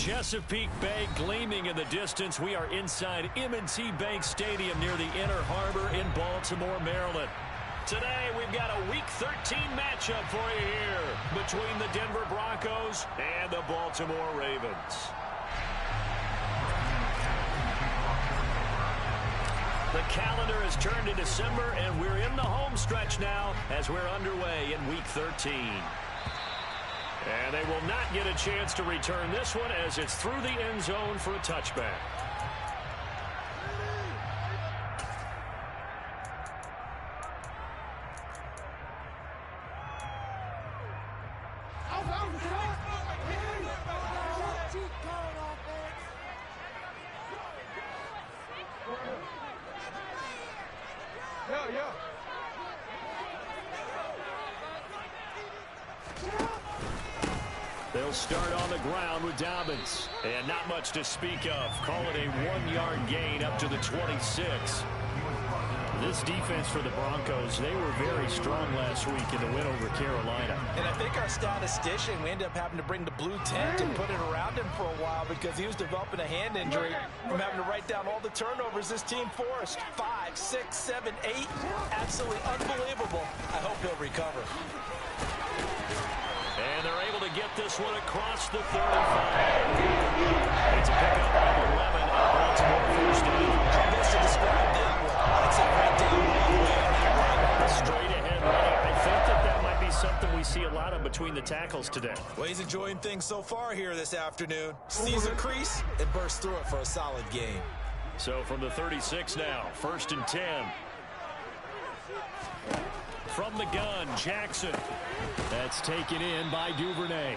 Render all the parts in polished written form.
Chesapeake Bay gleaming in the distance. We are inside M&T Bank Stadium near the Inner Harbor in Baltimore, Maryland. Today, we've got a Week 13 matchup for you here between the Denver Broncos and the Baltimore Ravens. The calendar has turned to December, and we're in the home stretch now as we're underway in Week 13. And they will not get a chance to return this one as it's through the end zone for a touchback. They'll start on the ground with Dobbins. And not much to speak of. Call it a 1-yard gain up to the 26. This defense for the Broncos, they were very strong last week in the win over Carolina. And I think our statistician, we ended up having to bring the blue tent and put it around him for a while because he was developing a hand injury from having to write down all the turnovers this team forced. 5, 6, 7, 8. Absolutely unbelievable. I hope he'll recover. And they're able to get this one across the 35. It's a pickup of 11 at Baltimore first down. How best to describe that one? I'd say right down all the way on that run. Straight ahead running. I think that might be something we see a lot of between the tackles today. Well, he's enjoying things so far here this afternoon. Sees a crease and bursts through it for a solid game. So from the 36 now, 1st and 10. From the gun, Jackson. That's taken in by Duvernay.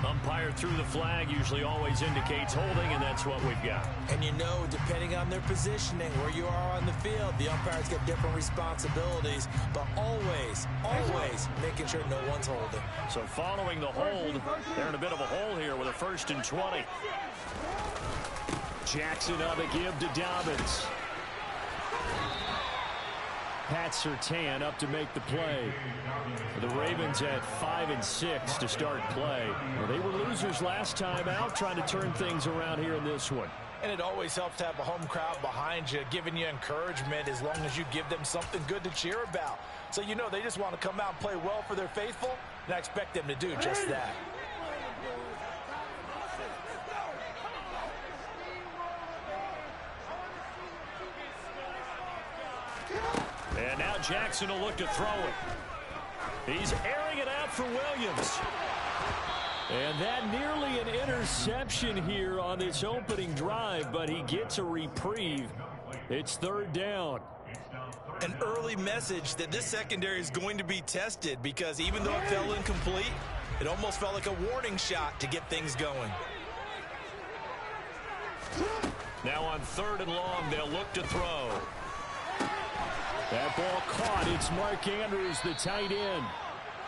Umpire threw the flag, usually always indicates holding, and that's what we've got. And you know, depending on their positioning, where you are on the field, the umpires get different responsibilities, but always, always making sure no one's holding. So following the hold, they're in a bit of a hole here with a 1st and 20. Jackson on the give to Dobbins. Pat Surtain up to make the play. The Ravens at 5 and 6 to start play. Well, they were losers last time out, trying to turn things around here in this one. And it always helps to have a home crowd behind you, giving you encouragement as long as you give them something good to cheer about. So you know they just want to come out and play well for their faithful, and I expect them to do just that. And now Jackson will look to throw it. He's airing it out for Williams. And that nearly an interception here on this opening drive, but he gets a reprieve. It's 3rd down. An early message that this secondary is going to be tested because even though it fell incomplete, it almost felt like a warning shot to get things going. Now on 3rd and long, they'll look to throw. That ball caught. It's Mark Andrews, the tight end.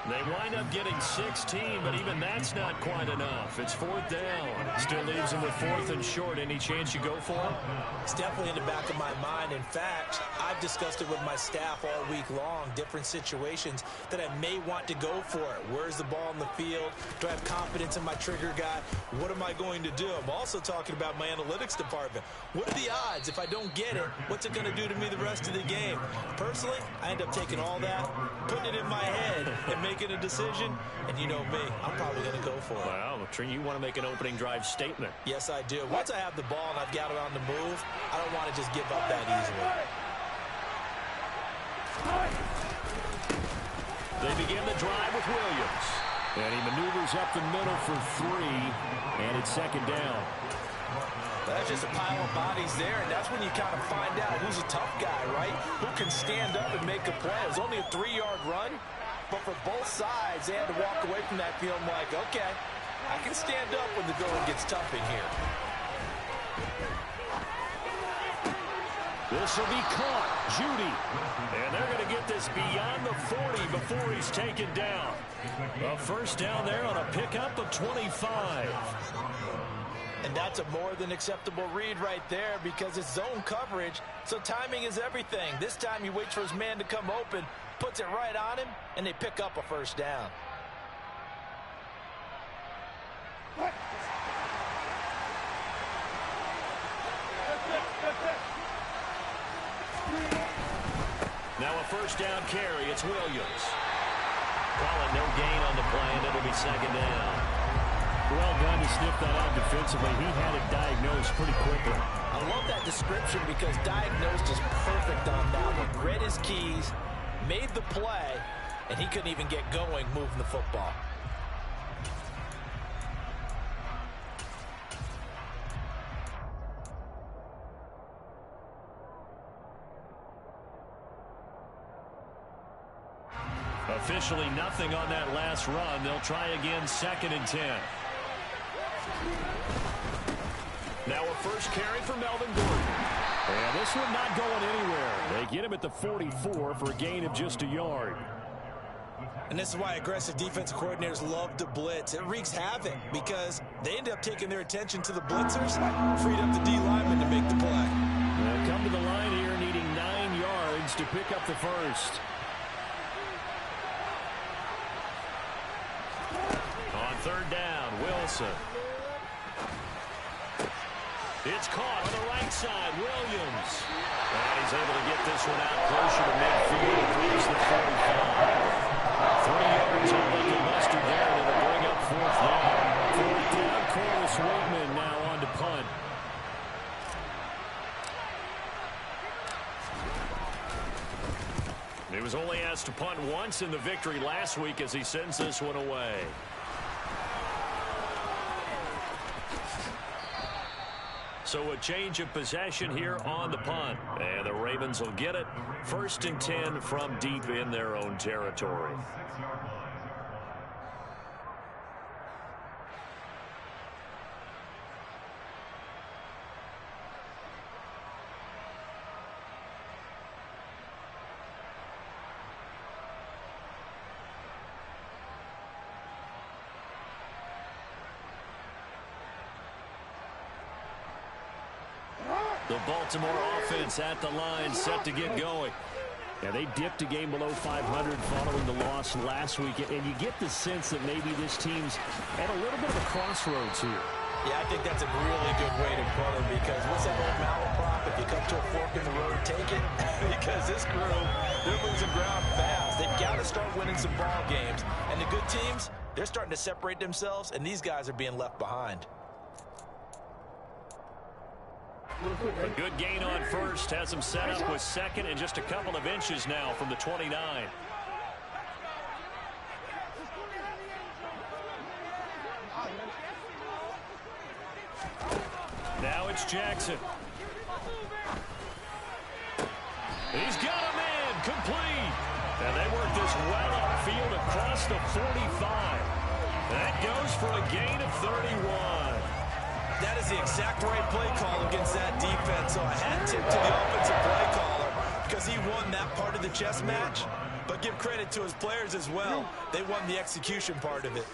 They wind up getting 16, but even that's not quite enough. It's 4th down. Still leaves them with 4th and short. Any chance you go for it? It's definitely in the back of my mind. In fact, I've discussed it with my staff all week long, different situations that I may want to go for it. Where's the ball in the field? Do I have confidence in my trigger guy? What am I going to do? I'm also talking about my analytics department. What are the odds? If I don't get it, what's it going to do to me the rest of the game? Personally, I end up taking all that, putting it in my head, and making a decision, and you know me, I'm probably going to go for it. Well, you want to make an opening drive statement. Yes, I do. Once I have the ball and I've got it on the move, I don't want to just give up that easily. They begin the drive with Williams. And he maneuvers up the middle for 3, and it's 2nd down. That's just a pile of bodies there, and that's when you kind of find out who's a tough guy, right? Who can stand up and make a play. It was only a 3-yard run, but for both sides, they had to walk away from that field like, okay, I can stand up when the going gets tough in here. This will be caught. Judy. And they're going to get this beyond the 40 before he's taken down. A 1st down there on a pickup of 25. And that's a more than acceptable read right there because it's zone coverage, so timing is everything. This time he waits for his man to come open, puts it right on him, and they pick up a 1st down. Now a first down carry. It's Williams. Call it no gain on the play, and it'll be second down. Well done to sniff that out defensively. He had it diagnosed pretty quickly. I love that description because diagnosed is perfect on that one. Read his keys, made the play, and he couldn't even get going moving the football. Officially nothing on that last run. They'll try again, 2nd and 10. Now a first carry for Melvin Gordon. And this one not going anywhere. They get him at the 44 for a gain of just a yard. And this is why aggressive defensive coordinators love to blitz. It wreaks havoc because they end up taking their attention to the blitzers, freed up the D lineman to make the play. They'll come to the line here needing 9 yards to pick up the first. On 3rd down, Wilson. It's caught on the right side, Williams. And he's able to get this one out closer to midfield. Reaches the 45. 3 yards on Lincoln Mustard there, and it'll bring up 4th down. 4th down, Corliss Wakeman now on to punt. He was only asked to punt once in the victory last week as he sends this one away. So a change of possession here on the punt. And the Ravens will get it. 1st and 10 from deep in their own territory. The Baltimore offense at the line, set to get going. Yeah, they dipped a game below 500 following the loss last week, and you get the sense that maybe this team's at a little bit of a crossroads here. Yeah, I think that's a really good way to put it because what's that old malaprop? If you come to a fork in the road, take it. Because this crew, they're losing ground fast. They've got to start winning some ball games. And the good teams, they're starting to separate themselves, and these guys are being left behind. A good gain on 1st. Has him set up with 2nd and just a couple of inches now from the 29. Now it's Jackson. He's got a man complete. And they work this well upfield across the 45. That goes for a gain of 31. That is the exact right play call against that defense. So a hat tip to the offensive play caller because he won that part of the chess match. But give credit to his players as well. They won the execution part of it.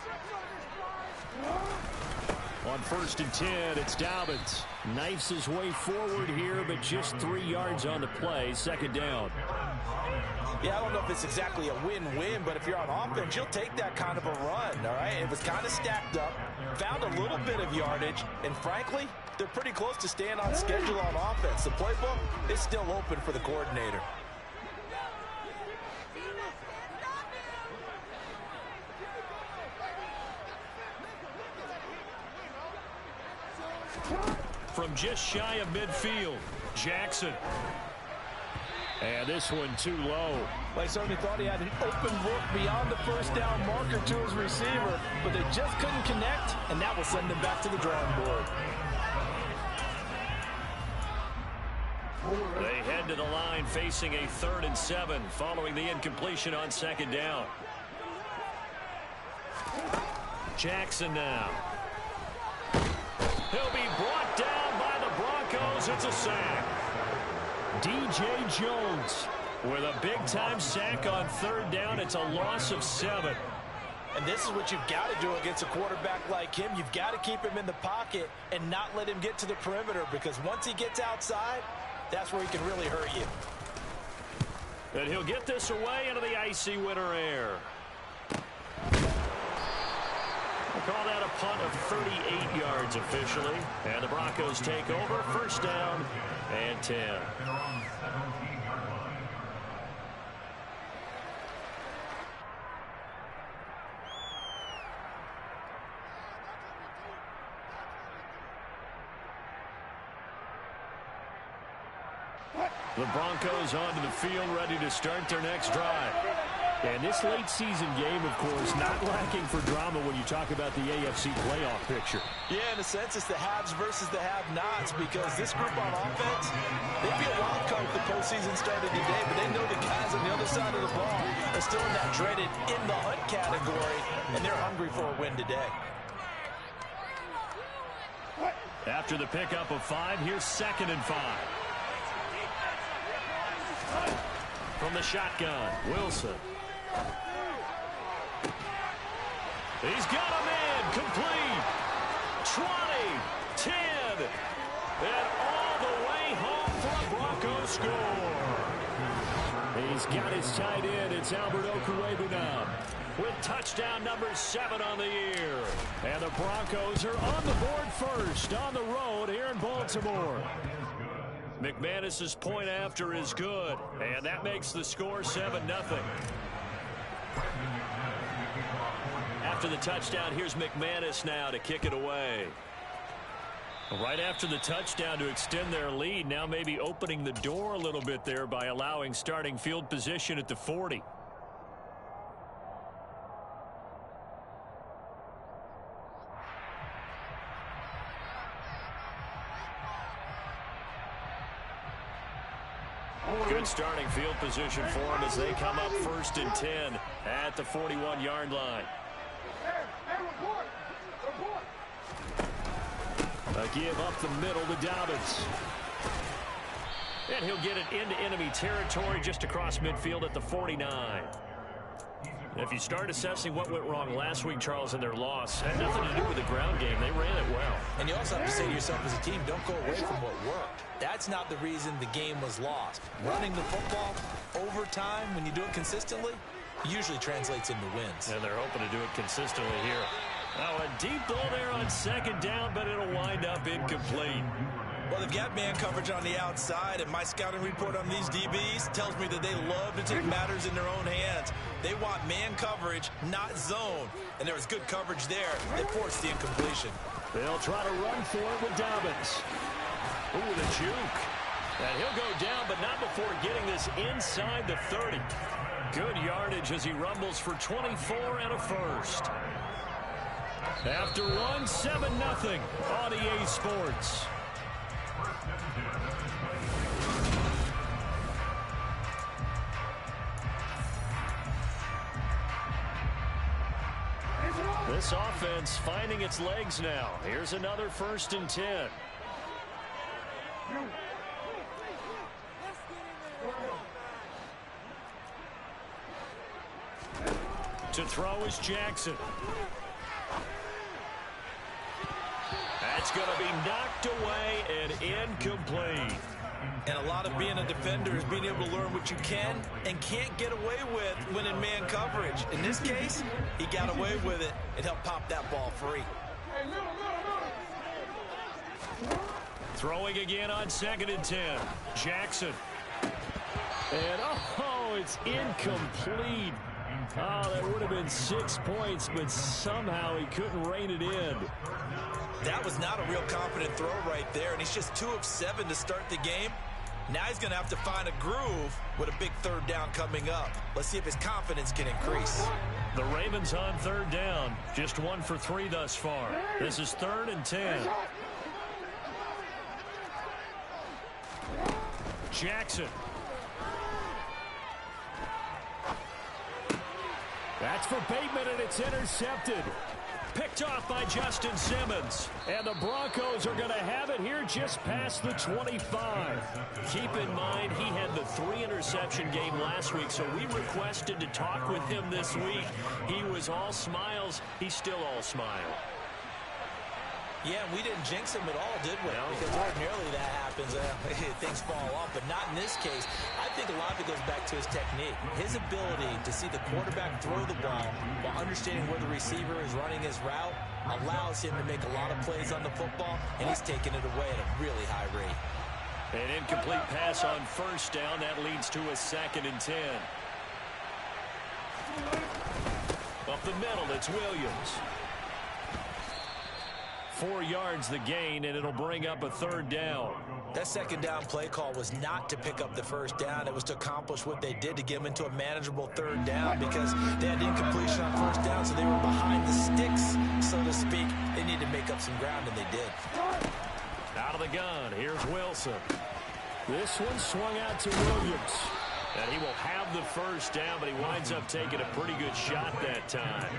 On 1st and 10, it's Dobbins. Knifes his way forward here, but just 3 yards on the play. 2nd down. Yeah, I don't know if it's exactly a win-win, but if you're on offense, you'll take that kind of a run, all right? It was kind of stacked up, found a little bit of yardage, and frankly, they're pretty close to staying on schedule on offense. The playbook is still open for the coordinator. From just shy of midfield, Jackson. And this one too low. Well, he certainly thought he had an open look beyond the 1st down marker to his receiver, but they just couldn't connect, and that will send them back to the drawing board. They head to the line facing a 3rd and 7 following the incompletion on 2nd down. Jackson now. He'll be brought down by the Broncos. It's a sack. DJ Jones with a big-time sack on 3rd down. It's a loss of 7. And this is what you've got to do against a quarterback like him. You've got to keep him in the pocket and not let him get to the perimeter because once he gets outside, that's where he can really hurt you. And he'll get this away into the icy winter air. Call that a punt of 38 yards officially. And the Broncos take over. First down and 10. The Broncos onto the field, ready to start their next drive. And this late season game, of course, not lacking for drama when you talk about the AFC playoff picture. Yeah, in a sense, it's the haves versus the have-nots, because this group on offense, they'd be a wild card if the postseason started today, but they know the guys on the other side of the ball are still in that dreaded in-the-hunt category, and they're hungry for a win today. After the pickup of 5, here's 2nd and 5. From the shotgun, Wilson. He's got a man, complete. 20, 10, and all the way home for a Broncos score. He's got his tight end. It's Albert Okwuegbunam now, with touchdown number 7 on the year. And the Broncos are on the board first on the road here in Baltimore. McManus's point after is good, and that makes the score 7-0. After the touchdown, here's McManus now to kick it away. Right after the touchdown to extend their lead, now maybe opening the door a little bit there by allowing starting field position at the 40. Good starting field position for them as they come up 1st and 10 at the 41-yard line. A give up the middle to Dobbins. And he'll get it into enemy territory just across midfield at the 49. If you start assessing what went wrong last week, Charles, in their loss, had nothing to do with the ground game. They ran it well. And you also have to say to yourself as a team, don't go away from what worked. That's not the reason the game was lost. Running the football over time, when you do it consistently, usually translates into wins. And they're hoping to do it consistently here. Now a deep ball there on 2nd down, but it'll wind up incomplete. Well, they've got man coverage on the outside, and my scouting report on these DBs tells me that they love to take matters in their own hands. They want man coverage, not zone. And there was good coverage there that forced the incompletion. They'll try to run for it with Dobbins. Ooh, the juke. And he'll go down, but not before getting this inside the 30. Good yardage as he rumbles for 24 and a first. After one, 7-0 on EA Sports. This offense finding its legs now. Here's another 1st and 10. To throw is Jackson. That's going to be knocked away and incomplete. And a lot of being a defender is being able to learn what you can and can't get away with when in man coverage. In this case, he got away with it and helped pop that ball free. Throwing again on 2nd and 10. Jackson. And, oh, it's incomplete. Oh, that would have been 6 points, but somehow he couldn't rein it in. That was not a real confident throw right there, and he's just 2 of 7 to start the game. Now he's going to have to find a groove with a big 3rd down coming up. Let's see if his confidence can increase. The Ravens on 3rd down, just 1 for 3 thus far. This is 3rd and 10. Jackson. That's for Bateman, and it's intercepted. Picked off by Justin Simmons. And the Broncos are going to have it here just past the 25. Keep in mind, he had the 3-interception game last week, so we requested to talk with him this week. He was all smiles. He's still all smile. Yeah, we didn't jinx him at all, did we? No. Because ordinarily that happens. Things fall off, but not in this case. I think a lot of it goes back to his technique. His ability to see the quarterback throw the ball while understanding where the receiver is running his route. allows him to make a lot of plays on the football, and he's taking it away at a really high rate. An incomplete pass on first down. That leads to a 2nd and 10. Up the middle, it's Williams. 4 yards the gain, and it'll bring up a 3rd down. That 2nd down play call was not to pick up the 1st down. It was to accomplish what they did to get them into a manageable 3rd down because they had incompletion on 1st down, so they were behind the sticks, so to speak. They needed to make up some ground, and they did. Out of the gun, here's Wilson. This one swung out to Williams. And he will have the 1st down, but he winds up taking a pretty good shot that time.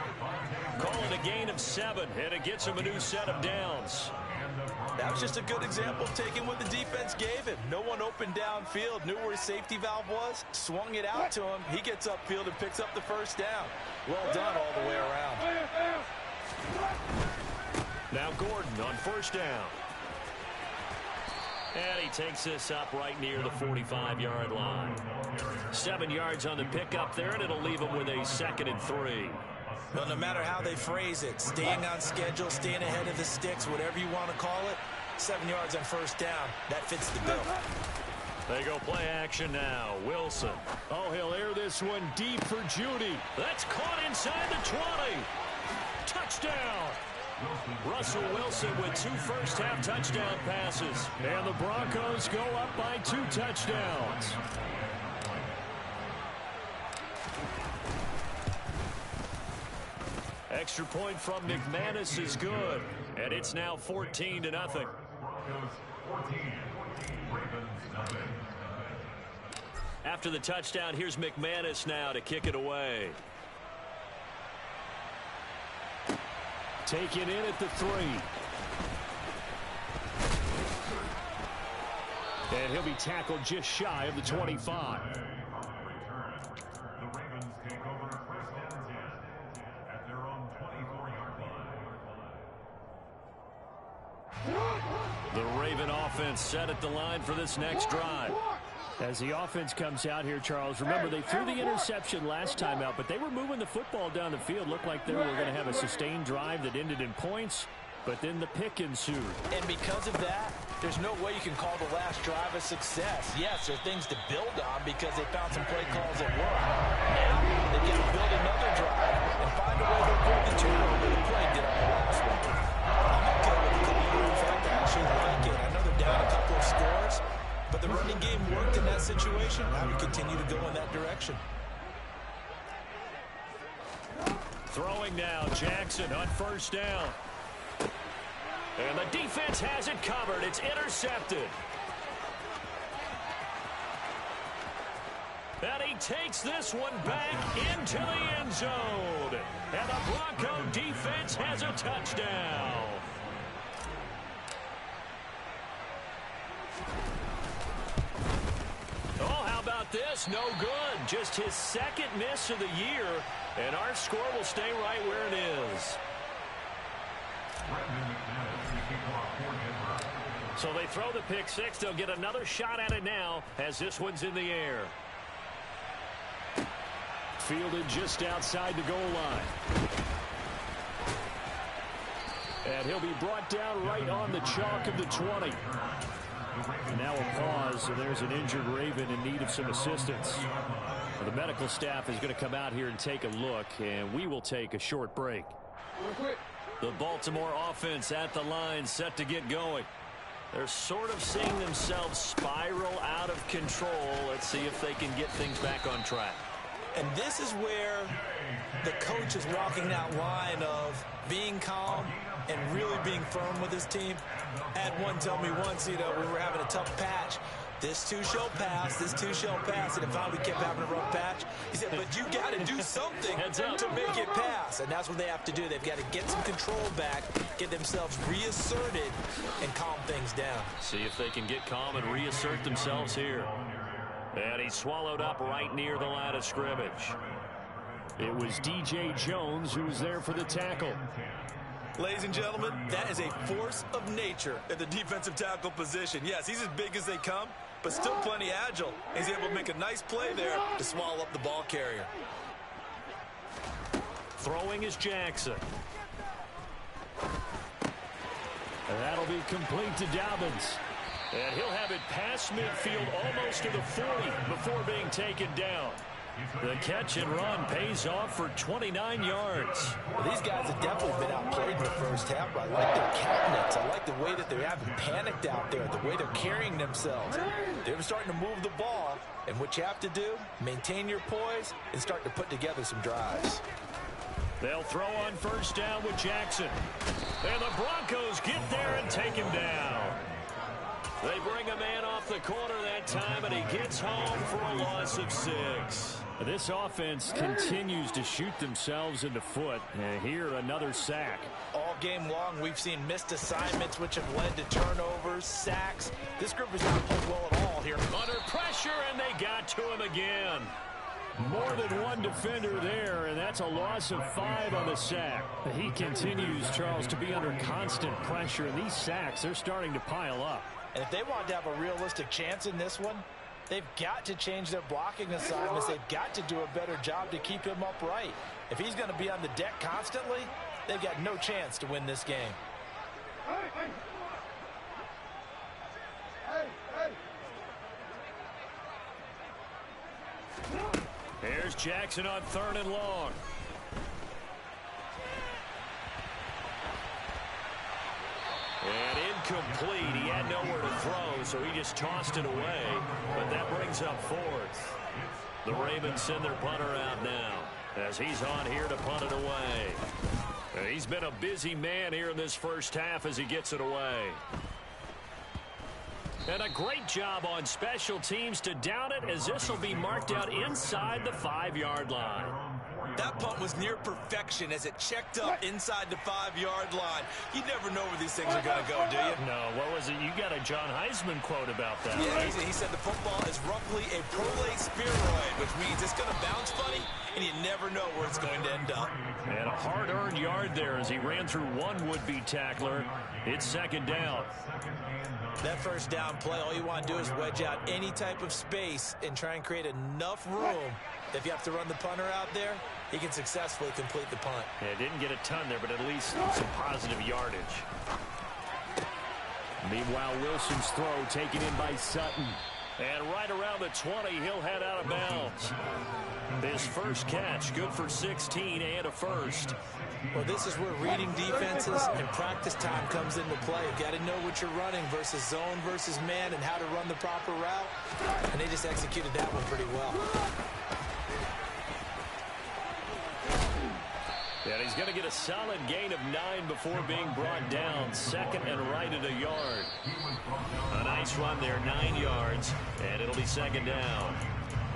Calling a gain of 7, and it gets him a new set of downs. That was just a good example of taking what the defense gave him. No one opened downfield, knew where his safety valve was, swung it out to him. He gets upfield and picks up the 1st down. Well done all the way around. Now Gordon on 1st down. And he takes this up right near the 45-yard line. 7 yards on the pickup there, and it'll leave him with a 2nd and 3. Well, no matter how they phrase it, staying on schedule, staying ahead of the sticks, whatever you want to call it, 7 yards on 1st down, that fits the bill. They go play action now. Wilson. Oh, he'll air this one deep for Judy. That's caught inside the 20. Touchdown. Russell Wilson with 2 first-half touchdown passes. And the Broncos go up by 2 touchdowns. Extra point from McManus is good. And it's now 14-0. After the touchdown, here's McManus now to kick it away. Taken in at the 3. And he'll be tackled just shy of the 25. The Raven offense set at the line for this next drive. As the offense comes out here, Charles, remember they threw the interception last time out, but they were moving the football down the field. Looked like they were going to have a sustained drive that ended in points, but then the pick ensued. And because of that, there's no way you can call the last drive a success. Yes, there are things to build on because they found some play calls that work. Now, they get to build another drive and find a way to avoid the turnover the play did on the last one. I'm okay with the call. In fact, I actually like it. I know they're down a couple of scores, but the running game worked in that situation. Now we continue to go in that direction. Throwing now, Jackson on 1st down. And the defense has it covered. It's intercepted. And he takes this one back into the end zone. And the Bronco defense has a touchdown. Oh, how about this? No good. Just his 2nd miss of the year. And our score will stay right where it is. So they throw the pick 6. They'll get another shot at it now as this one's in the air. Fielded just outside the goal line. And he'll be brought down right on the chalk of the 20. Now a pause, and there's an injured Raven in need of some assistance. The medical staff is going to come out here and take a look, and we will take a short break. The Baltimore offense at the line, set to get going. They're sort of seeing themselves spiral out of control. Let's see if they can get things back on track. And this is where the coach is walking that line of being calm and really being firm with his team. I had one tell me once, we were having a tough patch. This too shall pass, this too shall pass. And if we kept having a rough patch, he said, but you got to do something to make it pass. And that's what they have to do. They've got to get some control back, get themselves reasserted, and calm things down. See if they can get calm and reassert themselves here. And he's swallowed up right near the line of scrimmage. It was DJ Jones who was there for the tackle. Ladies and gentlemen, that is a force of nature at the defensive tackle position. Yes, he's as big as they come, but still plenty agile. He's able to make a nice play there to swallow up the ball carrier. Throwing is Jackson. That'll be complete to Dobbins. And he'll have it past midfield almost to the 40 before being taken down. The catch and run pays off for 29 yards. Well, these guys have definitely been outplayed in the first half. I like their countenance. I like the way that they haven't panicked out there, the way they're carrying themselves. They're starting to move the ball. And what you have to do, maintain your poise and start to put together some drives. They'll throw on first down with Jackson. And the Broncos get there and take him down. They bring a man off the corner that time, and he gets home for a loss of 6. This offense continues to shoot themselves in the foot. And here, another sack. All game long, we've seen missed assignments, which have led to turnovers, sacks. This group has not played well at all here. Under pressure, and they got to him again. More than one defender there, and that's a loss of 5 on the sack. He continues, Charles, to be under constant pressure, and these sacks, they're starting to pile up. And if they want to have a realistic chance in this one, they've got to change their blocking assignments. They've got to do a better job to keep him upright. If he's going to be on the deck constantly, they've got no chance to win this game. Here's Jackson on 3rd and long. And incomplete. He had nowhere to throw, so he just tossed it away. But that brings up 4th. The Ravens send their punter out now as he's on here to punt it away. And he's been a busy man here in this first half as he gets it away. And a great job on special teams to down it, as this will be marked out inside the 5-yard line. That punt was near perfection as it checked up inside the 5-yard line. You never know where these things are going to go, do you? No, what was it? You got a John Heisman quote about that, yeah, right? He said the football is roughly a prolate spheroid, which means it's going to bounce funny, and you never know where it's going to end up. And a hard-earned yard there as he ran through one would-be tackler. It's 2nd down. That first down play, all you want to do is wedge out any type of space and try and create enough room. If you have to run the punter out there, he can successfully complete the punt. Yeah, didn't get a ton there, but at least some positive yardage. Meanwhile, Wilson's throw taken in by Sutton. And right around the 20, he'll head out of bounds. His first catch, good for 16 and a first. Well, this is where reading defenses and practice time comes into play. You got to know what you're running versus zone versus man and how to run the proper route. And they just executed that one pretty well. And he's going to get a solid gain of 9 before being brought down. 2nd and right at a yard. A nice run there, 9 yards, and it'll be 2nd down.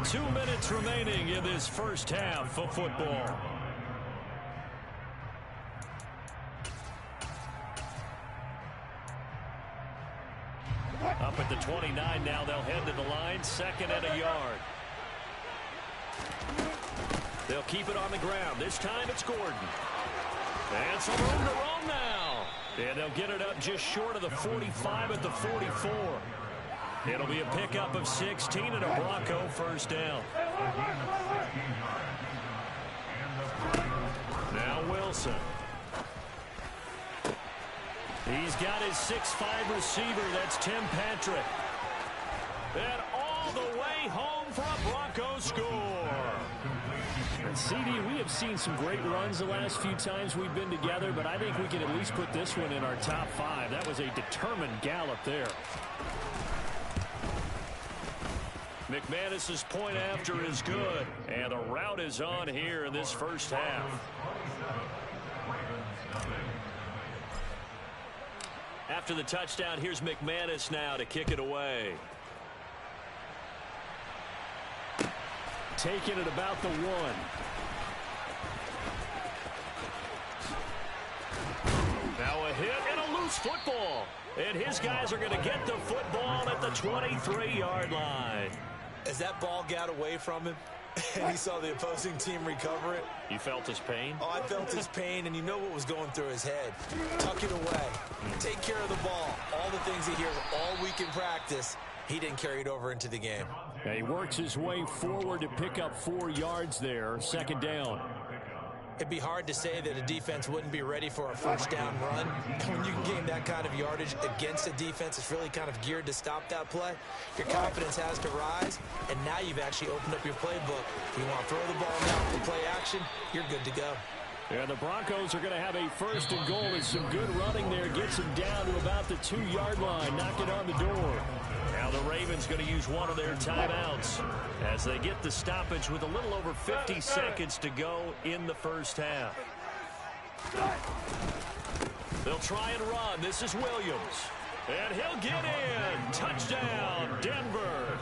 2 minutes remaining in this first half of football. Up at the 29 now, they'll head to the line. 2nd and a yard. They'll keep it on the ground. This time it's Gordon. And some room to roam now. And they'll get it up just short of the 45 at the 44. It'll be a pickup of 16 and a Bronco first down. Now Wilson. He's got his 6'5 receiver. That's Tim Patrick. And all the way home for a Bronco score. And CD, we have seen some great runs the last few times we've been together, but I think we can at least put this one in our top 5. That was a determined gallop there. McManus's point after is good, and the route is on here in this first half. After the touchdown, here's McManus now to kick it away. Taking it about the 1. Now a hit and a loose football. And his guys are going to get the football at the 23-yard line. As that ball got away from him, and he saw the opposing team recover it. You felt his pain? Oh, I felt his pain, and you know what was going through his head. Tuck it away. Take care of the ball. All the things he hears all week in practice, he didn't carry it over into the game. And he works his way forward to pick up 4 yards there. 2nd down. It'd be hard to say that a defense wouldn't be ready for a first down run. When you can gain that kind of yardage against a defense that's really kind of geared to stop that play, your confidence has to rise, and now you've actually opened up your playbook. If you want to throw the ball now for play action, you're good to go. And the Broncos are going to have a first and goal as some good running there gets them down to about the 2-yard line, knocking on the door. Now the Ravens going to use one of their timeouts as they get the stoppage with a little over 50 seconds to go in the first half. They'll try and run. This is Williams. And he'll get in. Touchdown, Denver.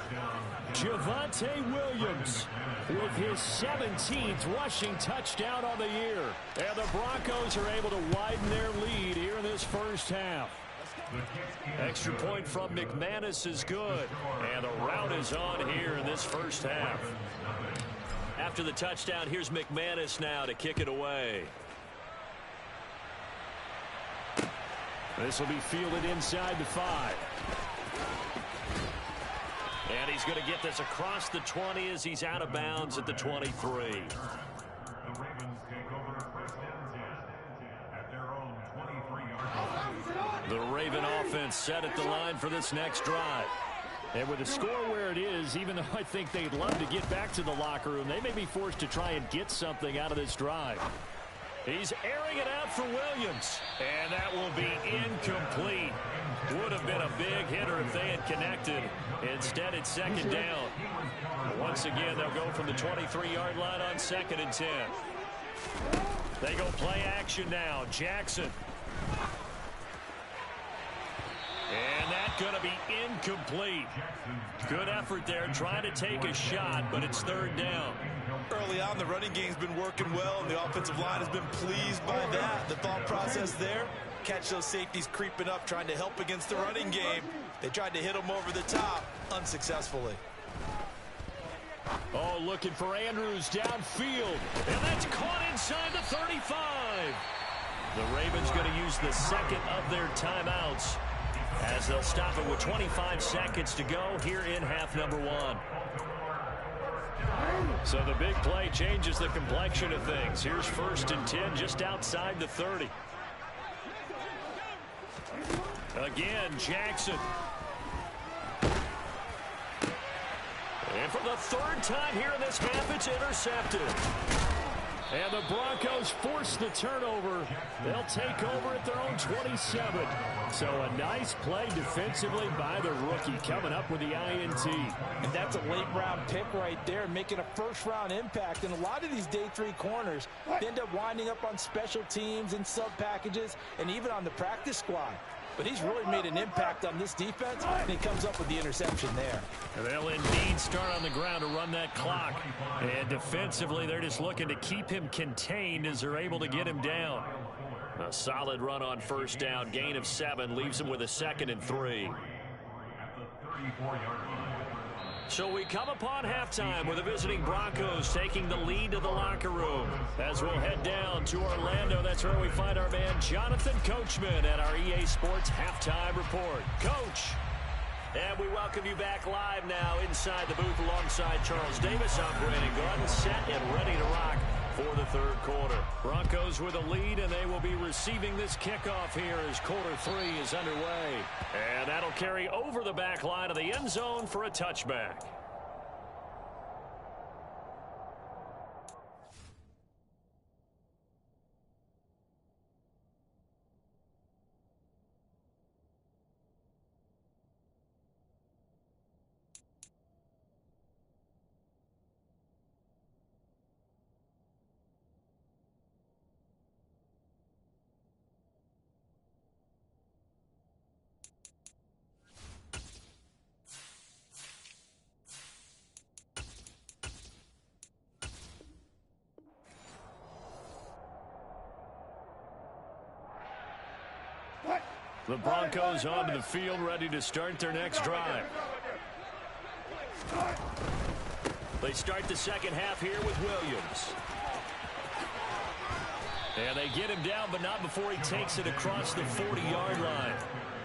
Javonte Williams with his 17th rushing touchdown on the year. And the Broncos are able to widen their lead here in this first half. Extra point from McManus is good. And the route is on here in this first half. After the touchdown, here's McManus now to kick it away. This will be fielded inside the 5. And he's going to get this across the 20 as he's out of bounds at the 23. The Raven offense set at the line for this next drive. And with the score where it is, even though I think they'd love to get back to the locker room, they may be forced to try and get something out of this drive. He's airing it out for Williams. And that will be incomplete. Would have been a big hitter if they had connected. Instead, it's second down. Once again, they'll go from the 23-yard line on 2nd and 10. They go play action now. Jackson. And that's going to be incomplete. Good effort there trying to take a shot, but it's 3rd down. Early on, the running game's been working well, and the offensive line has been pleased by that. The thought process there, catch those safeties creeping up, trying to help against the running game. They tried to hit them over the top, unsuccessfully. Oh, looking for Andrews downfield. And that's caught inside the 35. The Ravens going to use the second of their timeouts as they'll stop it with 25 seconds to go here in half number 1. So the big play changes the complexion of things. Here's 1st and 10 just outside the 30. Again, Jackson. And for the 3rd time here in this half, it's intercepted. And the Broncos force the turnover. They'll take over at their own 27. So a nice play defensively by the rookie coming up with the INT. And that's a late-round pick right there, making a first-round impact. And a lot of these day 3 corners end up winding up on special teams and sub-packages and even on the practice squad. But he's really made an impact on this defense, and he comes up with the interception there. And they'll indeed start on the ground to run that clock. And defensively, they're just looking to keep him contained as they're able to get him down. A solid run on 1st down. Gain of 7 leaves him with a 2nd and 3. So we come upon halftime with the visiting Broncos taking the lead to the locker room. As we'll head down to Orlando, that's where we find our man Jonathan Coachman at our EA Sports Halftime Report. Coach. And we welcome you back live now inside the booth alongside Charles Davis, operating gun, set and ready to rock for the 3rd quarter. Broncos with a lead, and they will be receiving this kickoff here as quarter 3 is underway. And that'll carry over the back line of the end zone for a touchback. The Broncos onto the field, ready to start their next drive. They start the second half here with Williams. And they get him down, but not before he takes it across the 40-yard line.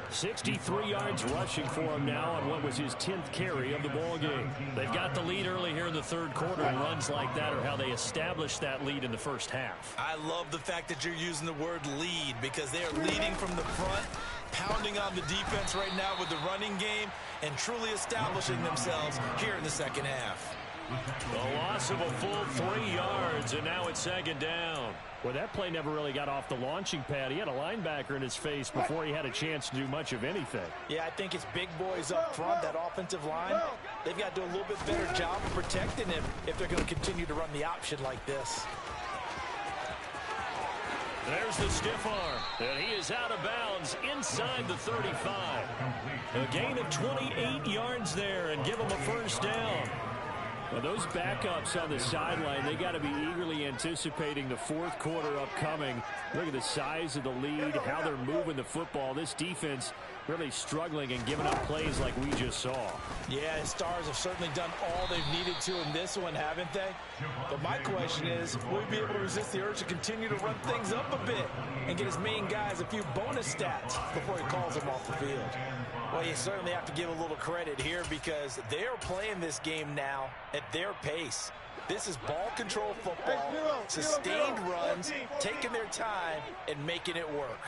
63 yards rushing for him now on what was his 10th carry of the ball game. They've got the lead early here in the third quarter, and runs like that are how they established that lead in the first half. I love the fact that you're using the word lead, because they are leading from the front, pounding on the defense right now with the running game, and truly establishing themselves here in the second half. A loss of a full 3 yards, and now it's second down. Well, that play never really got off the launching pad. He had a linebacker in his face before he had a chance to do much of anything. Yeah, I think it's big boys up front, that offensive line. They've got to do a little bit better job of protecting him if they're going to continue to run the option like this. There's the stiff arm, and he is out of bounds inside the 35. A gain of 28 yards there, and give him a first down. Well, those backups on the sideline, they got to be eagerly anticipating the fourth quarter upcoming. Look at the size of the lead, how they're moving the football. This defense really struggling and giving up plays like we just saw. Yeah, his Stars have certainly done all they've needed to in this one, haven't they? But my question is, will he be able to resist the urge to continue to run things up a bit and get his main guys a few bonus stats before he calls them off the field? Well, you certainly have to give a little credit here, because they're playing this game now at their pace. This is ball control football, sustained runs, taking their time and making it work.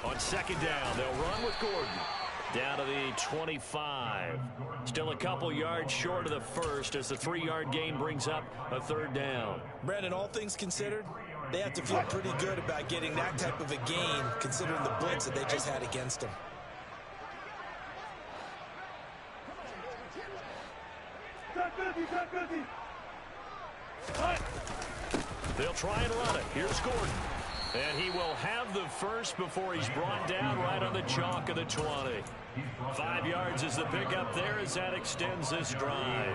On second down, they'll run with Gordon. Down to the 25. Still a couple yards short of the first as the 3-yard gain brings up a third down. Brandon, all things considered, they have to feel pretty good about getting that type of a gain, considering the blitz that they just had against them. They'll try and run it. Here's Gordon. And he will have the first before he's brought down right on the chalk of the 20. 5 yards is the pickup there as that extends this drive.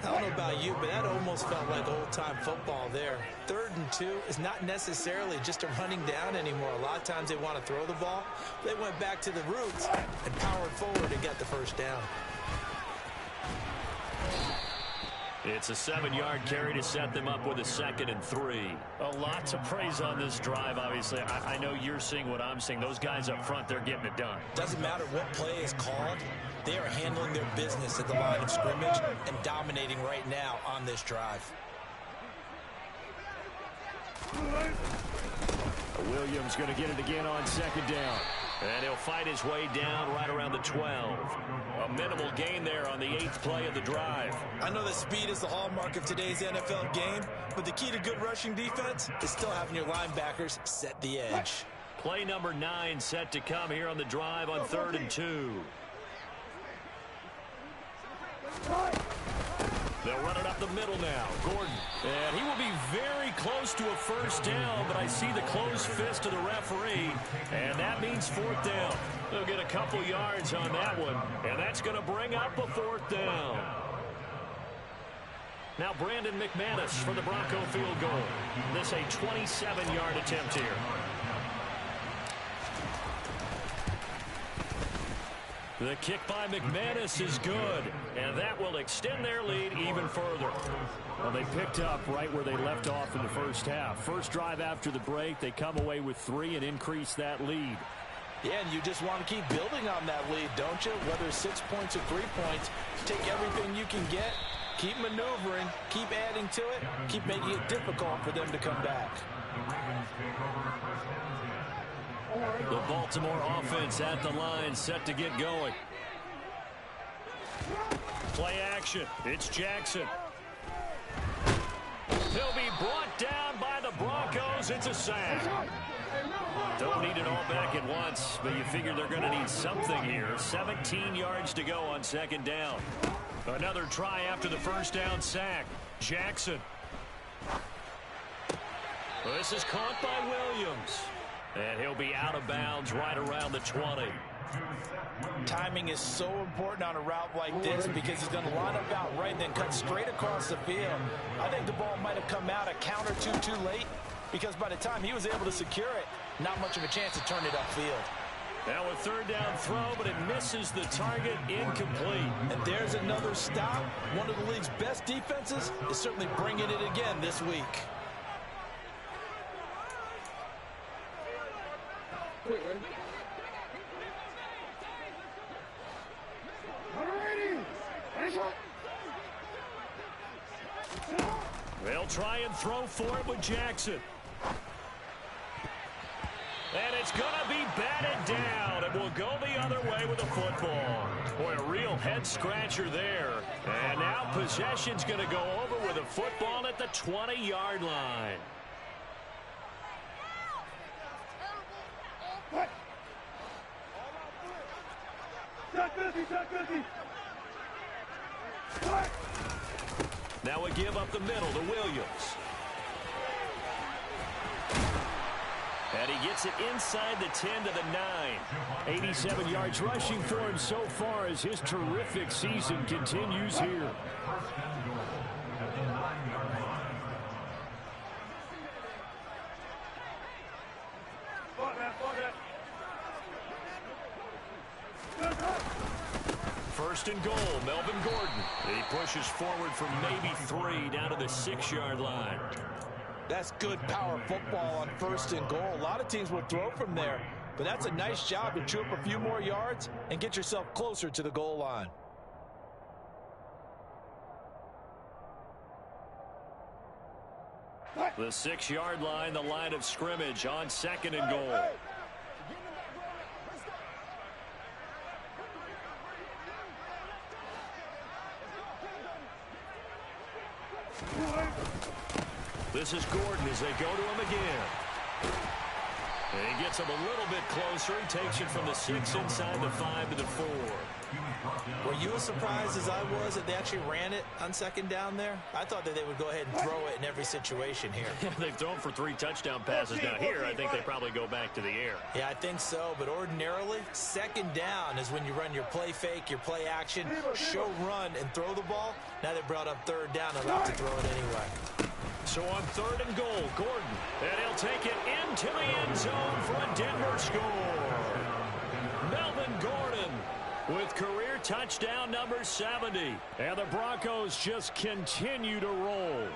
I don't know about you, but that almost felt like old-time football there. 3rd and 2 is not necessarily just a running down anymore. A lot of times they want to throw the ball. They went back to the roots and powered forward and got the first down. It's a 7-yard carry to set them up with a 2nd and 3. A lot to praise on this drive, obviously. I know you're seeing what I'm seeing. Those guys up front, they're getting it done. Doesn't matter what play is called. They are handling their business at the line of scrimmage and dominating right now on this drive. Williams going to get it again on second down. And he'll fight his way down right around the 12. A minimal gain there on the 8th play of the drive. I know that speed is the hallmark of today's NFL game, but the key to good rushing defense is still having your linebackers set the edge. Play number 9 set to come here on the drive on 3rd and 2. They'll run it up the middle now. Gordon. And he will be very close to a first down, but I see the closed fist of the referee, and that means 4th down. They'll get a couple yards on that one, and that's going to bring up a 4th down. Now Brandon McManus for the Bronco field goal. This a 27-yard attempt here. The kick by McManus is good, and that will extend their lead even further. Well, they picked up right where they left off in the first half. First drive after the break, they come away with 3 and increase that lead. Yeah, and you just want to keep building on that lead, don't you? Whether it's 6 points or 3 points, take everything you can get, keep maneuvering, keep adding to it, keep making it difficult for them to come back. The Baltimore offense at the line, set to get going. Play action. It's Jackson. He'll be brought down by the Broncos. It's a sack. Don't need it all back at once, but you figure they're going to need something here. 17 yards to go on second down. Another try after the first down sack. Jackson. This is caught by Williams. And he'll be out of bounds right around the 20. Timing is so important on a route like this because he's going to line up out right and then cut straight across the field. I think the ball might have come out a count or two too late because by the time he was able to secure it, not much of a chance to turn it upfield. Now a third down throw, but it misses the target, incomplete. And there's another stop. One of the league's best defenses is certainly bringing it again this week. try and throw for it with Jackson. And it's going to be batted down. It will go the other way with the football. Boy, a real head-scratcher there. And now possession's going to go over with a football at the 20-yard line. Now a give up the middle to Williams. And he gets it inside the 10 to the 9. 87 yards rushing for him so far as his terrific season continues here. First and goal, Melvin Gordon. He pushes forward from maybe 3 down to the 6-yard line. That's good power football on first and goal. A lot of teams will throw from there, but that's a nice job to chew up a few more yards and get yourself closer to the goal line. The 6-yard line, the line of scrimmage on second and goal. This is Gordon as they go to him again. And he gets him a little bit closer. He takes it from the 6 inside the 5 to the 4. Were you as surprised as I was that they actually ran it on second down there? I thought that they would go ahead and throw it in every situation here. They've thrown for 3 touchdown passes. Now here, I think they probably go back to the air. Yeah, I think so. But ordinarily, second down is when you run your play fake, your play action, show run, and throw the ball. Now they brought up third down and about to throw it anyway. So on third and goal, Gordon. And he'll take it into the end zone for a Denver score. Melvin Gordon with career touchdown number 70. And the Broncos just continue to roll.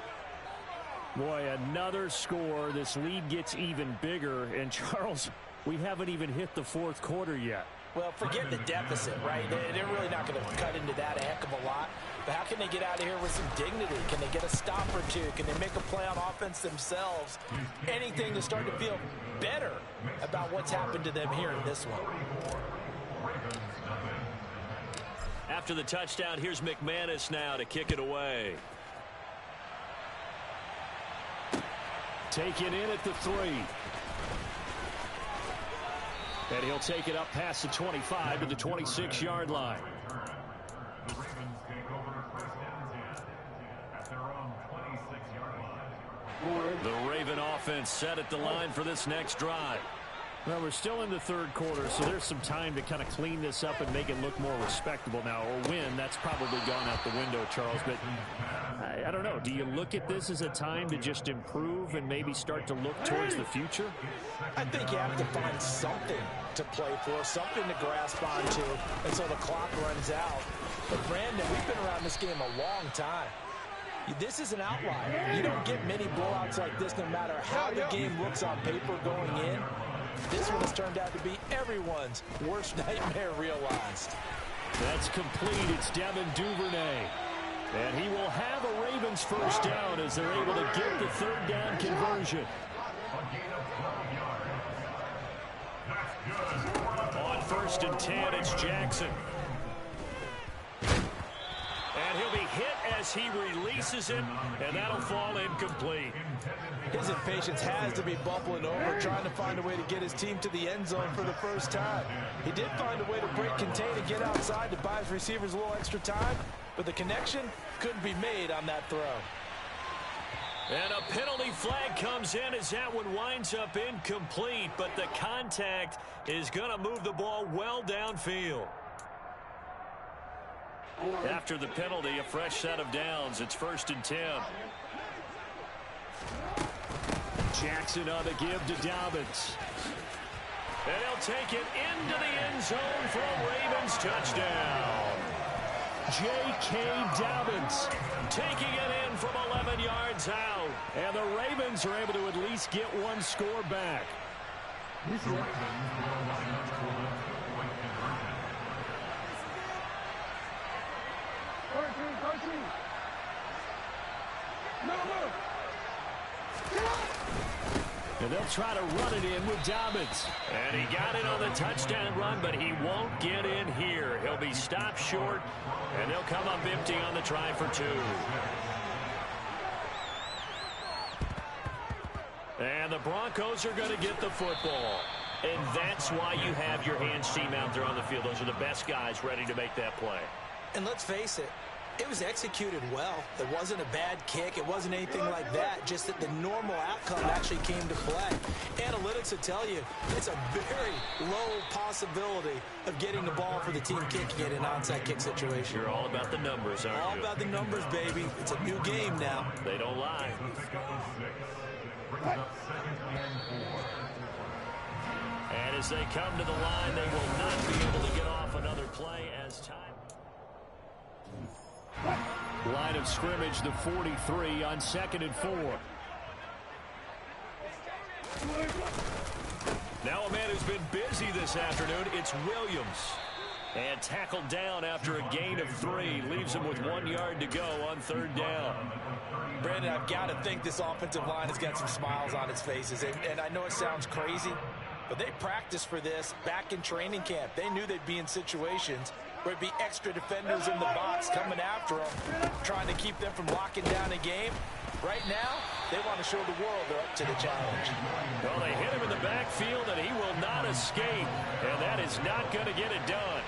Boy, another score. This lead gets even bigger. And Charles, we haven't even hit the fourth quarter yet. Well, forget the deficit, right? They're really not going to cut into that a heck of a lot. But how can they get out of here with some dignity? Can they get a stop or two? Can they make a play on offense themselves? Anything to start to feel better about what's happened to them here in this one. After the touchdown, here's McManus now to kick it away. Taken in at the 3. And he'll take it up past the 25 to the 26-yard line. The Raven offense set at the line for this next drive. Well, we're still in the third quarter, so there's some time to kind of clean this up and make it look more respectable now. Or win, that's probably gone out the window, Charles. But I don't know. Do you look at this as a time to just improve and maybe start to look towards the future? I think you have to find something to play for, something to grasp onto until the clock runs out. But, Brandon, we've been around this game a long time. This is an outlier. You don't get many blowouts like this no matter how the game looks on paper going in. This one has turned out to be everyone's worst nightmare realized. That's complete. It's Devin Duvernay. And he will have a Ravens first down as they're able to get the third down conversion. On first and 10, it's Jackson. And he'll be hit as he releases it, and that'll fall incomplete. His impatience has to be bubbling over, trying to find a way to get his team to the end zone for the first time. He did find a way to break contain and get outside to buy his receivers a little extra time, but the connection couldn't be made on that throw. And a penalty flag comes in as that one winds up incomplete, but the contact is going to move the ball well downfield. After the penalty, a fresh set of downs. It's first and 10. Jackson on the give to Dobbins. And he'll take it into the end zone for a Ravens touchdown. J.K. Dobbins taking it in from 11 yards out. And the Ravens are able to at least get one score back. And they'll try to run it in with Dobbins. And he got it on the touchdown run, but he won't get in here. He'll be stopped short, and they'll come up empty on the try for 2. And the Broncos are going to get the football. And that's why you have your hands team out there on the field. Those are the best guys ready to make that play. And let's face it, it was executed well. It wasn't a bad kick. It wasn't anything like that. Just that the normal outcome actually came to play. Analytics will tell you it's a very low possibility of getting the ball for the team kicking it in an onside kick situation. You're all about the numbers, aren't you? All about the numbers, baby. It's a new game now. They don't lie. And as they come to the line, they will not be able to get off another play as time. Line of scrimmage, the 43 on 2nd and 4. Now a man who's been busy this afternoon, it's Williams. And tackled down after a gain of 3. Leaves him with 1 yard to go on 3rd down. Brandon, I've got to think this offensive line has got some smiles on its faces. And I know it sounds crazy, but they practiced for this back in training camp. They knew they'd be in situations where it'd be extra defenders in the box coming after them, trying to keep them from locking down a game. Right now, they want to show the world they're up to the challenge. Well, they hit him in the backfield, and he will not escape. And that is not going to get it done.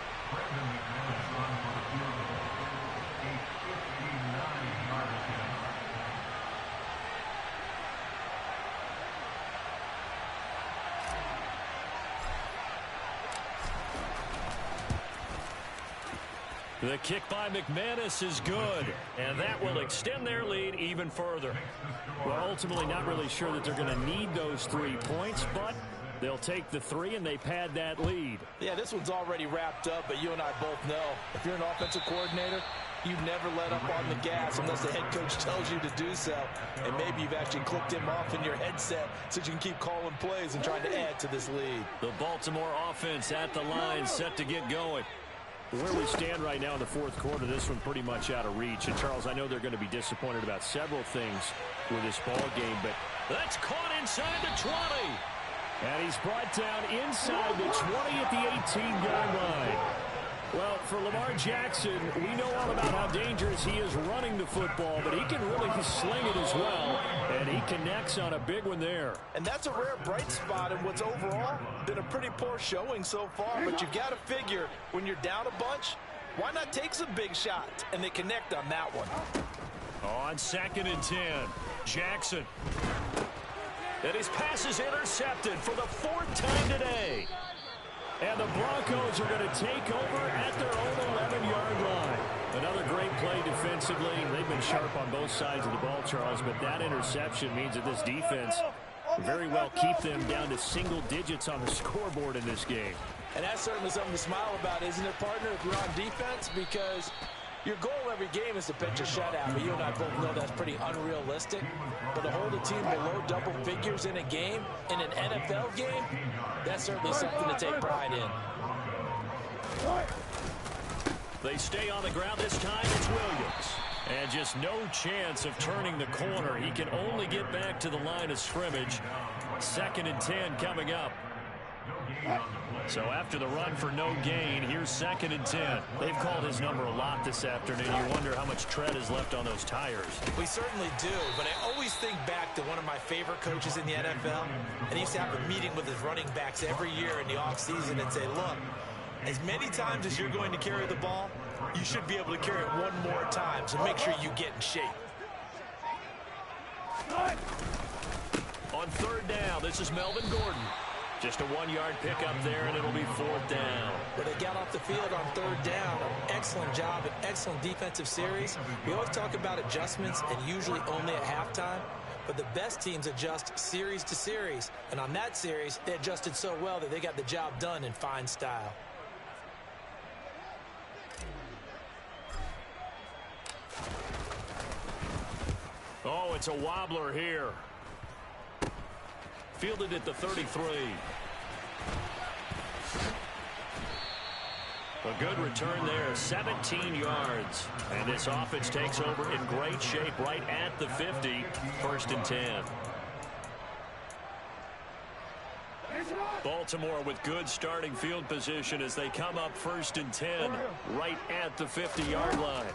The kick by McManus is good, and that will extend their lead even further. Well, ultimately not really sure that they're going to need those 3 points, but they'll take the 3 and they pad that lead. Yeah, this one's already wrapped up, but you and I both know if you're an offensive coordinator, you never let up on the gas unless the head coach tells you to do so. And maybe you've actually clicked him off in your headset so you can keep calling plays and trying to add to this lead. The Baltimore offense at the line, set to get going. Where we stand right now in the 4th quarter, this one pretty much out of reach. And, Charles, I know they're going to be disappointed about several things with this ball game, but that's caught inside the 20. And he's brought down inside the 20 at the 18-yard line. Well, for Lamar Jackson, we know all about how dangerous he is running the football, but he can really sling it as well, and he connects on a big one there. And that's a rare bright spot in what's overall been a pretty poor showing so far, but you've got to figure when you're down a bunch, why not take some big shots? And they connect on that one. On 2nd and 10, Jackson. And his pass is intercepted for the 4th time today. And the Broncos are going to take over at their own 11-yard line. Another great play defensively. They've been sharp on both sides of the ball, Charles, but that interception means that this defense very well keep them down to single digits on the scoreboard in this game. And that's certainly something to smile about, isn't it, partner, if you're on defense? Because your goal every game is to pitch a shutout, but you and I both know that's pretty unrealistic. But to hold a team below double figures in a game, in an NFL game, that's certainly something to take pride in. They stay on the ground this time. It's Williams. And just no chance of turning the corner. He can only get back to the line of scrimmage. 2nd and 10 coming up. So after the run for no gain, here's 2nd and 10. They've called his number a lot this afternoon. You wonder how much tread is left on those tires. We certainly do, but I always think back to one of my favorite coaches in the NFL, and he used to have a meeting with his running backs every year in the offseason and say, look, as many times as you're going to carry the ball, you should be able to carry it one more time, so make sure you get in shape. On 3rd down, this is Melvin Gordon. Just a 1-yard pickup there, and it'll be 4th down. But they got off the field on 3rd down. Excellent job, an excellent defensive series. We always talk about adjustments, and usually only at halftime. But the best teams adjust series to series. And on that series, they adjusted so well that they got the job done in fine style. Oh, it's a wobbler here. Fielded at the 33. A good return there, 17 yards. And this offense takes over in great shape right at the 50, 1st and 10. Baltimore with good starting field position as they come up 1st and 10 right at the 50-yard line.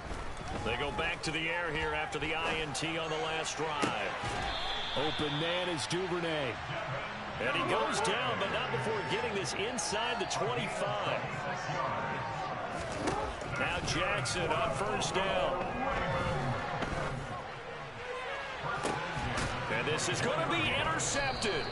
They go back to the air here after the INT on the last drive. Open man is Duvernay. And he goes down, but not before getting this inside the 25. Now Jackson on 1st down. And this is going to be intercepted.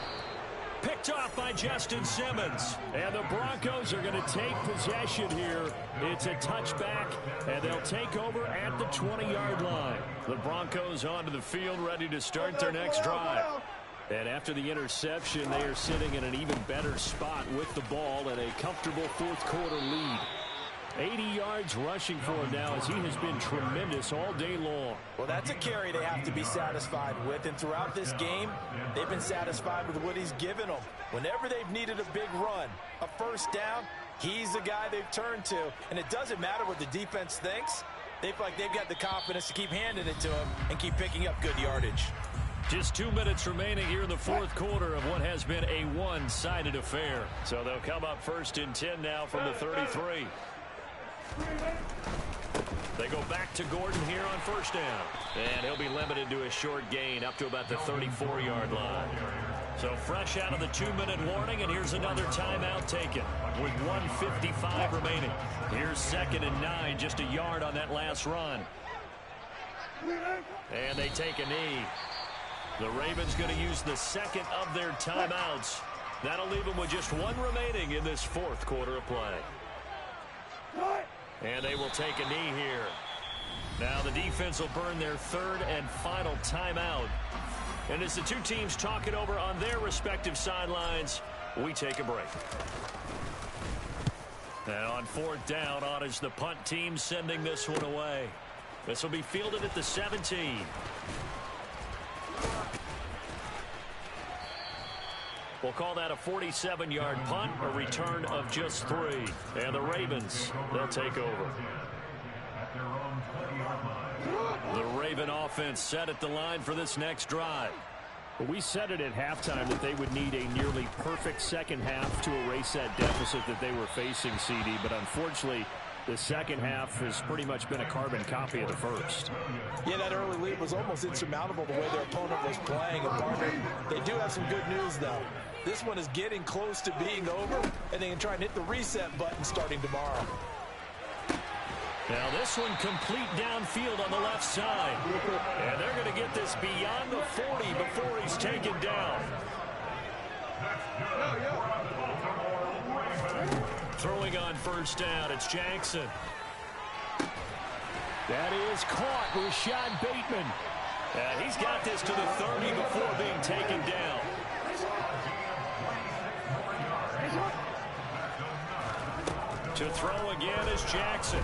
Picked off by Justin Simmons. And the Broncos are going to take possession here. It's a touchback, and they'll take over at the 20-yard line. The Broncos onto the field, ready to start their next drive. And after the interception, they are sitting in an even better spot with the ball and a comfortable 4th quarter lead. 80 yards rushing for him now as he has been tremendous all day long. Well, that's a carry they have to be satisfied with. And throughout this game, they've been satisfied with what he's given them. Whenever they've needed a big run, a 1st down, he's the guy they've turned to. And it doesn't matter what the defense thinks. They feel like they've got the confidence to keep handing it to him and keep picking up good yardage. Just 2 minutes remaining here in the 4th quarter of what has been a one-sided affair. So they'll come up 1st and 10 now from the 33. They go back to Gordon here on 1st down. And he'll be limited to a short gain up to about the 34-yard line. So fresh out of the 2-minute warning, and here's another timeout taken with 1:55 remaining. Here's 2nd and 9, just a yard on that last run. And they take a knee. The Ravens going to use the 2nd of their timeouts. That'll leave them with just 1 remaining in this 4th quarter of play. And they will take a knee here. Now the defense will burn their 3rd and final timeout. And as the two teams talk it over on their respective sidelines, we take a break. And on 4th down, on is the punt team sending this one away. This will be fielded at the 17. We'll call that a 47-yard punt, a return of just 3. And the Ravens, they'll take over. The Raven offense set at the line for this next drive. We said it at halftime that they would need a nearly perfect second half to erase that deficit that they were facing, CD. But unfortunately, the second half has pretty much been a carbon copy of the first. Yeah, that early lead was almost insurmountable the way their opponent was playing. And partner, they do have some good news, though. This one is getting close to being over, and they can try and hit the reset button starting tomorrow. Now this one complete downfield on the left side. And they're going to get this beyond the 40 before he's taken down. Throwing on 1st down, it's Jackson. That is caught. Rashad Bateman. And he's got this to the 30 before being taken down. To throw again is Jackson.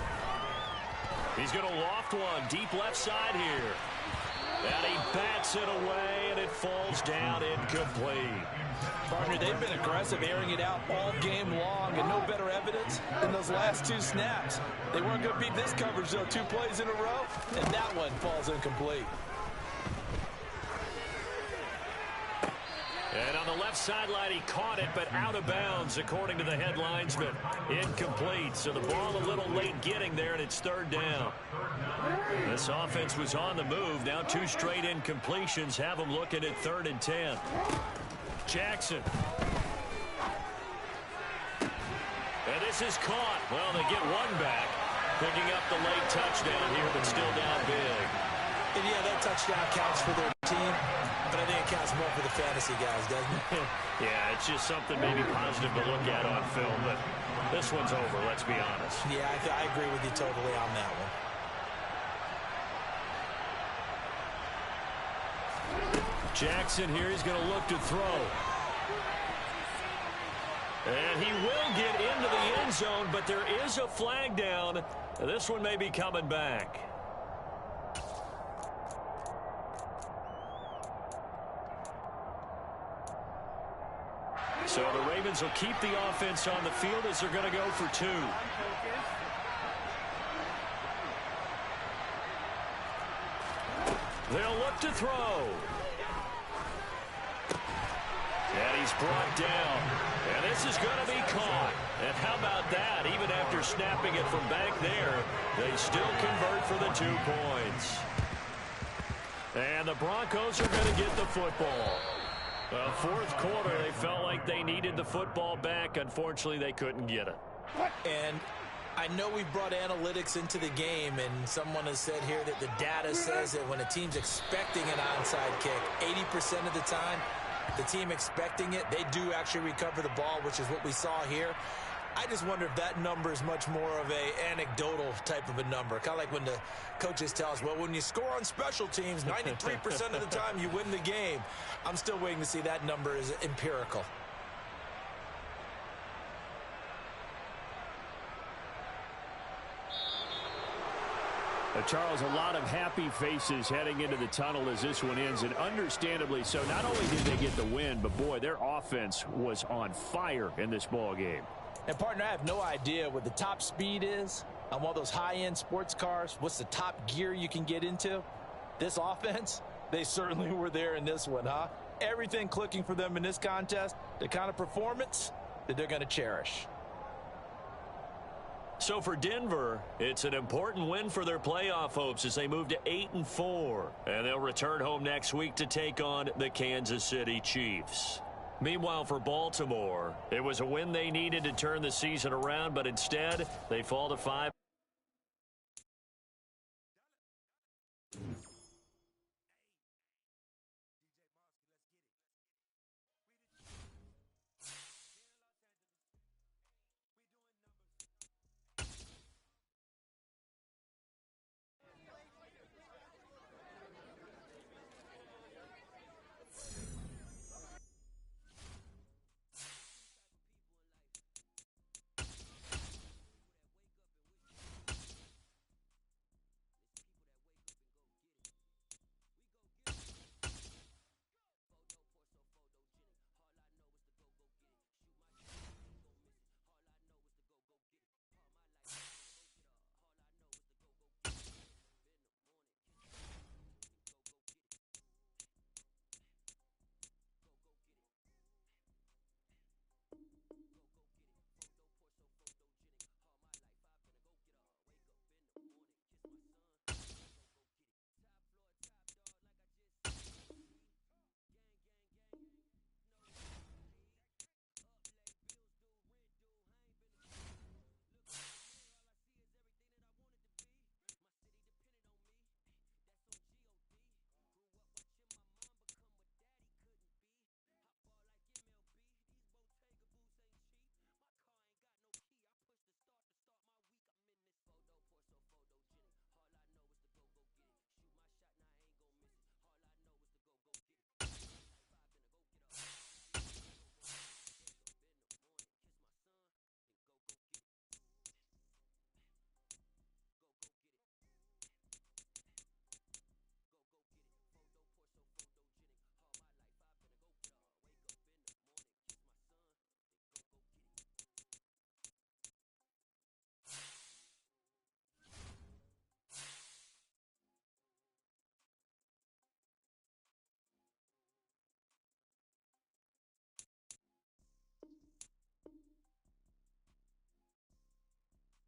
He's going to loft one deep left side here. And he bats it away, and it falls down incomplete. Partner, they've been aggressive, airing it out all game long, and no better evidence than those last 2 snaps. They weren't going to beat this coverage, though, 2 plays in a row, and that one falls incomplete. And on the left sideline, he caught it, but out of bounds, according to the head linesman. Incomplete, so the ball a little late getting there, and it's 3rd down. This offense was on the move. Now 2 straight incompletions have them looking at 3rd and 10. Jackson. And this is caught. Well, they get 1 back. Picking up the late touchdown here, but still down big. And yeah, that touchdown counts for their team, but I think it counts more for the fantasy guys, doesn't it? Yeah, it's just something maybe positive to look at on film, but this one's over, let's be honest. Yeah, I agree with you totally on that one. Jackson here, he's going to look to throw. And he will get into the end zone, but there is a flag down. This one may be coming back. So the Ravens will keep the offense on the field as they're going to go for 2. They'll look to throw. And he's brought down. And this is going to be caught. And how about that? Even after snapping it from back there, they still convert for the 2 points. And the Broncos are going to get the football. Fourth quarter, they felt like they needed the football back. Unfortunately, they couldn't get it. And I know we brought analytics into the game, and someone has said here that the data says that when a team's expecting an onside kick, 80% of the time, the team expecting it, they do actually recover the ball, which is what we saw here. I just wonder if that number is much more of a anecdotal type of a number. Kind of like when the coaches tell us, well, when you score on special teams, 93% of the time you win the game. I'm still waiting to see that number is empirical. Charles, a lot of happy faces heading into the tunnel as this one ends, and understandably so. Not only did they get the win, but boy, their offense was on fire in this ball game. And partner, I have no idea what the top speed is on one of those high-end sports cars. What's the top gear you can get into? This offense, they certainly were there in this one, huh? Everything clicking for them in this contest, the kind of performance that they're going to cherish. So for Denver, it's an important win for their playoff hopes as they move to 8-4. And they'll return home next week to take on the Kansas City Chiefs. Meanwhile, for Baltimore, it was a win they needed to turn the season around, but instead they fall to 5.